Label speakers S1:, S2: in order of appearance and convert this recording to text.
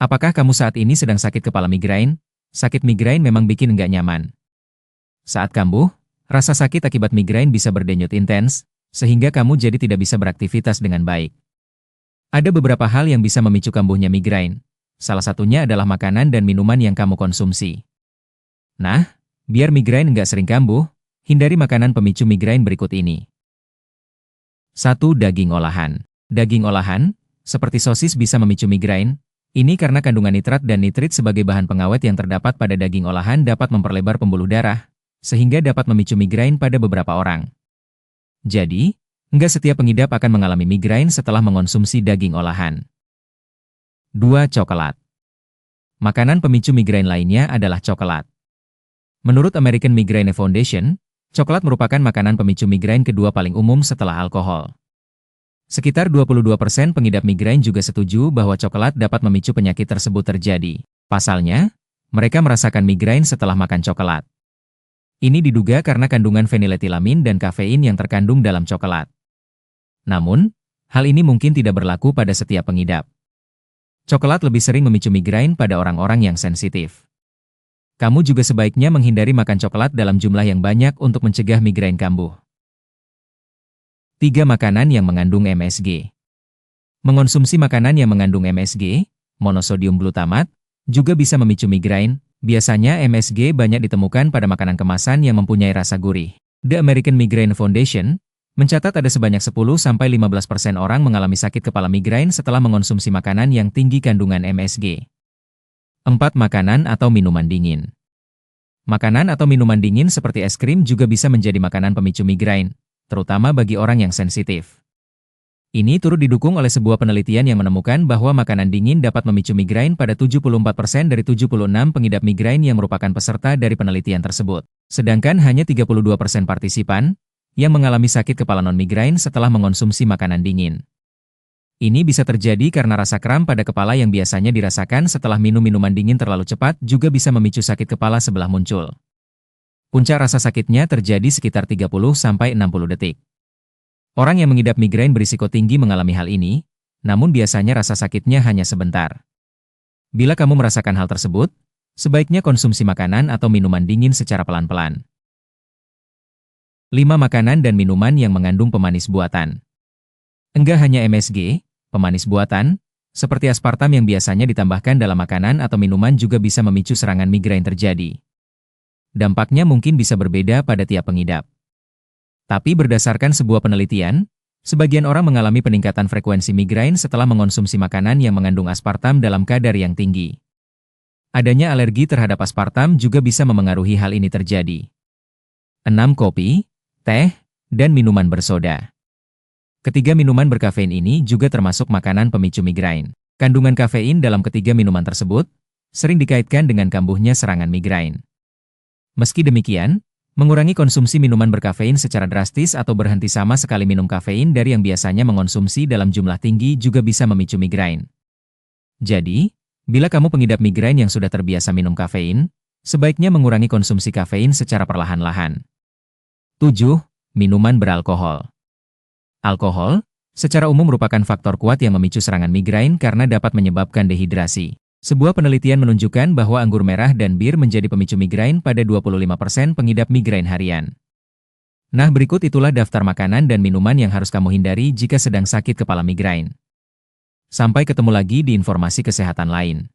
S1: Apakah kamu saat ini sedang sakit kepala migrain? Sakit migrain memang bikin nggak nyaman. Saat kambuh, rasa sakit akibat migrain bisa berdenyut intens, sehingga kamu jadi tidak bisa beraktivitas dengan baik. Ada beberapa hal yang bisa memicu kambuhnya migrain. Salah satunya adalah makanan dan minuman yang kamu konsumsi. Nah, biar migrain nggak sering kambuh, hindari makanan pemicu migrain berikut ini. 1. Daging olahan. Daging olahan, seperti sosis bisa memicu migrain. Ini karena kandungan nitrat dan nitrit sebagai bahan pengawet yang terdapat pada daging olahan dapat memperlebar pembuluh darah, sehingga dapat memicu migrain pada beberapa orang. Jadi, nggak setiap pengidap akan mengalami migrain setelah mengonsumsi daging olahan. 2. Coklat. Makanan pemicu migrain lainnya adalah coklat. Menurut American Migraine Foundation, coklat merupakan makanan pemicu migrain kedua paling umum setelah alkohol. Sekitar 22% pengidap migrain juga setuju bahwa coklat dapat memicu penyakit tersebut terjadi. Pasalnya, mereka merasakan migrain setelah makan coklat. Ini diduga karena kandungan feniletilamin dan kafein yang terkandung dalam coklat. Namun, hal ini mungkin tidak berlaku pada setiap pengidap. Coklat lebih sering memicu migrain pada orang-orang yang sensitif. Kamu juga sebaiknya menghindari makan coklat dalam jumlah yang banyak untuk mencegah migrain kambuh. 3. Makanan yang mengandung MSG. Mengonsumsi makanan yang mengandung MSG, monosodium glutamat, juga bisa memicu migrain. Biasanya MSG banyak ditemukan pada makanan kemasan yang mempunyai rasa gurih. The American Migraine Foundation mencatat ada sebanyak 10-15% orang mengalami sakit kepala migrain setelah mengonsumsi makanan yang tinggi kandungan MSG. 4. Makanan atau minuman dingin. Makanan atau minuman dingin seperti es krim juga bisa menjadi makanan pemicu migrain, terutama bagi orang yang sensitif. Ini turut didukung oleh sebuah penelitian yang menemukan bahwa makanan dingin dapat memicu migrain pada 74% dari 76 pengidap migrain yang merupakan peserta dari penelitian tersebut. Sedangkan hanya 32% partisipan yang mengalami sakit kepala non-migrain setelah mengonsumsi makanan dingin. Ini bisa terjadi karena rasa kram pada kepala yang biasanya dirasakan setelah minum minuman dingin terlalu cepat juga bisa memicu sakit kepala sebelah muncul. Puncak rasa sakitnya terjadi sekitar 30-60 detik. Orang yang mengidap migrain berisiko tinggi mengalami hal ini, namun biasanya rasa sakitnya hanya sebentar. Bila kamu merasakan hal tersebut, sebaiknya konsumsi makanan atau minuman dingin secara pelan-pelan. 5. Makanan dan minuman yang mengandung pemanis buatan. Enggak hanya MSG, pemanis buatan, seperti aspartam yang biasanya ditambahkan dalam makanan atau minuman juga bisa memicu serangan migrain terjadi. Dampaknya mungkin bisa berbeda pada tiap pengidap. Tapi berdasarkan sebuah penelitian, sebagian orang mengalami peningkatan frekuensi migrain setelah mengonsumsi makanan yang mengandung aspartam dalam kadar yang tinggi. Adanya alergi terhadap aspartam juga bisa memengaruhi hal ini terjadi. 6. Kopi, teh, dan minuman bersoda. Ketiga minuman berkafein ini juga termasuk makanan pemicu migrain. Kandungan kafein dalam ketiga minuman tersebut sering dikaitkan dengan kambuhnya serangan migrain. Meski demikian, mengurangi konsumsi minuman berkafein secara drastis atau berhenti sama sekali minum kafein dari yang biasanya mengonsumsi dalam jumlah tinggi juga bisa memicu migrain. Jadi, bila kamu pengidap migrain yang sudah terbiasa minum kafein, sebaiknya mengurangi konsumsi kafein secara perlahan-lahan. 7. Minuman beralkohol. Alkohol, secara umum merupakan faktor kuat yang memicu serangan migrain karena dapat menyebabkan dehidrasi. Sebuah penelitian menunjukkan bahwa anggur merah dan bir menjadi pemicu migrain pada 25% pengidap migrain harian. Nah, berikut itulah daftar makanan dan minuman yang harus kamu hindari jika sedang sakit kepala migrain. Sampai ketemu lagi di informasi kesehatan lain.